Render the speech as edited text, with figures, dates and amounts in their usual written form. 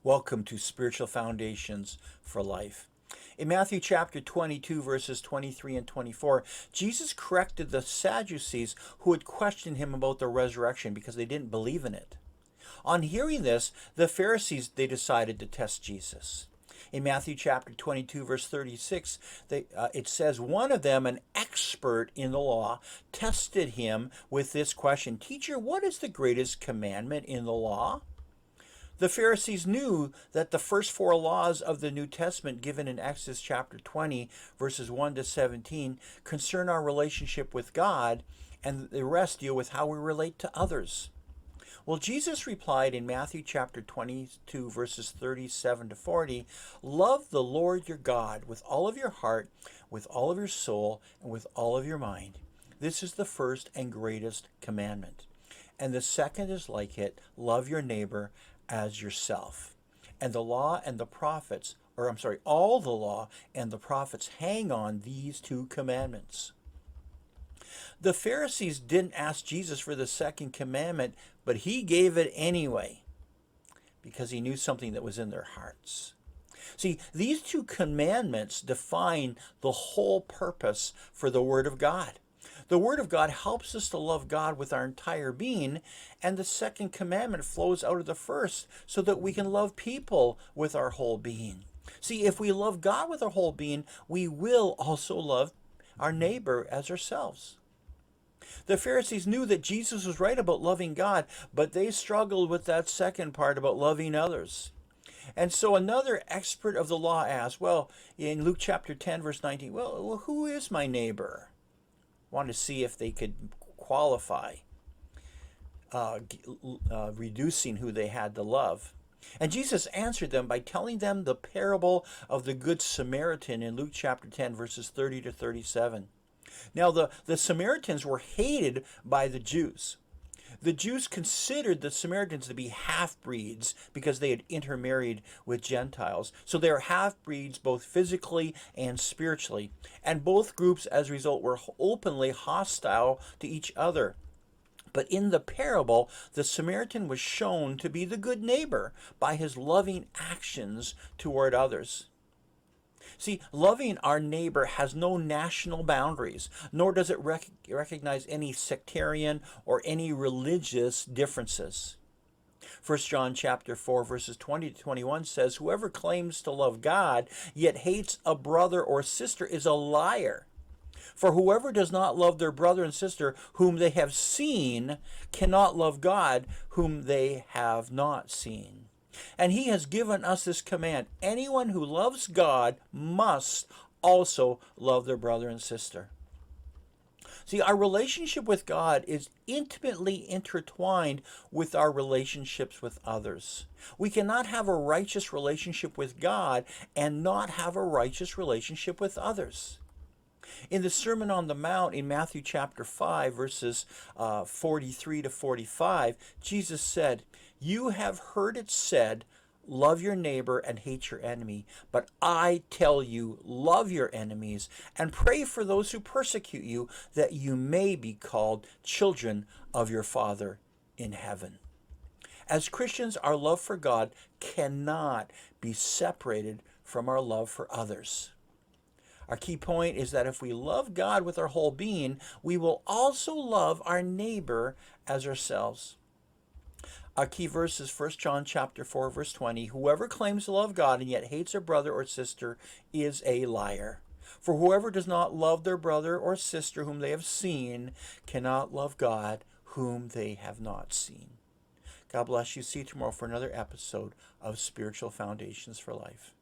Welcome to Spiritual Foundations for Life. In Matthew chapter 22, verses 23 and 24, Jesus corrected the Sadducees who had questioned him about the resurrection because they didn't believe in it. On hearing this, the Pharisees, they decided to test Jesus. In Matthew chapter 22, verse 36, it says, one of them, an expert in the law, tested him with this question, "Teacher, what is the greatest commandment in the law?" The Pharisees knew that the first four laws of the New Testament given in Exodus chapter 20, verses 1 to 17, concern our relationship with God, and the rest deal with how we relate to others. Well, Jesus replied in Matthew chapter 22, verses 37 to 40, "Love the Lord your God with all of your heart, with all of your soul, and with all of your mind. This is the first and greatest commandment. And the second is like it, love your neighbor as yourself. And the law and the prophets, all the law and the prophets hang on these two commandments." The Pharisees didn't ask Jesus for the second commandment, but he gave it anyway because he knew something that was in their hearts. See, these two commandments define the whole purpose for the Word of God. The Word of God helps us to love God with our entire being, and the second commandment flows out of the first so that we can love people with our whole being. See, if we love God with our whole being, we will also love our neighbor as ourselves. The Pharisees knew that Jesus was right about loving God, but they struggled with that second part about loving others. And so another expert of the law asked, in Luke chapter 10, verse 19, who is my neighbor? Wanted to see if they could qualify, reducing who they had to love. And Jesus answered them by telling them the parable of the Good Samaritan in Luke chapter 10, verses 30 to 37. Now, the Samaritans were hated by the Jews. The Jews considered the Samaritans to be half-breeds because they had intermarried with Gentiles. So they were half-breeds both physically and spiritually. And both groups, as a result, were openly hostile to each other. But in the parable, the Samaritan was shown to be the good neighbor by his loving actions toward others. See, loving our neighbor has no national boundaries, nor does it recognize any sectarian or any religious differences. 1 John chapter 4, verses 20 to 21 says, "Whoever claims to love God, yet hates a brother or sister is a liar. For whoever does not love their brother and sister whom they have seen cannot love God whom they have not seen. And he has given us this command: anyone who loves God must also love their brother and sister." See, our relationship with God is intimately intertwined with our relationships with others. We cannot have a righteous relationship with God and not have a righteous relationship with others. In the Sermon on the Mount in Matthew chapter 5, verses 43 to 45, Jesus said, "You have heard it said, love your neighbor and hate your enemy. But I tell you, love your enemies and pray for those who persecute you, that you may be called children of your Father in heaven." As Christians, our love for God cannot be separated from our love for others. Our key point is that if we love God with our whole being, we will also love our neighbor as ourselves. Our key verse is 1 John chapter 4, verse 20. "Whoever claims to love God and yet hates a brother or sister is a liar. For whoever does not love their brother or sister whom they have seen cannot love God whom they have not seen." God bless you. See you tomorrow for another episode of Spiritual Foundations for Life.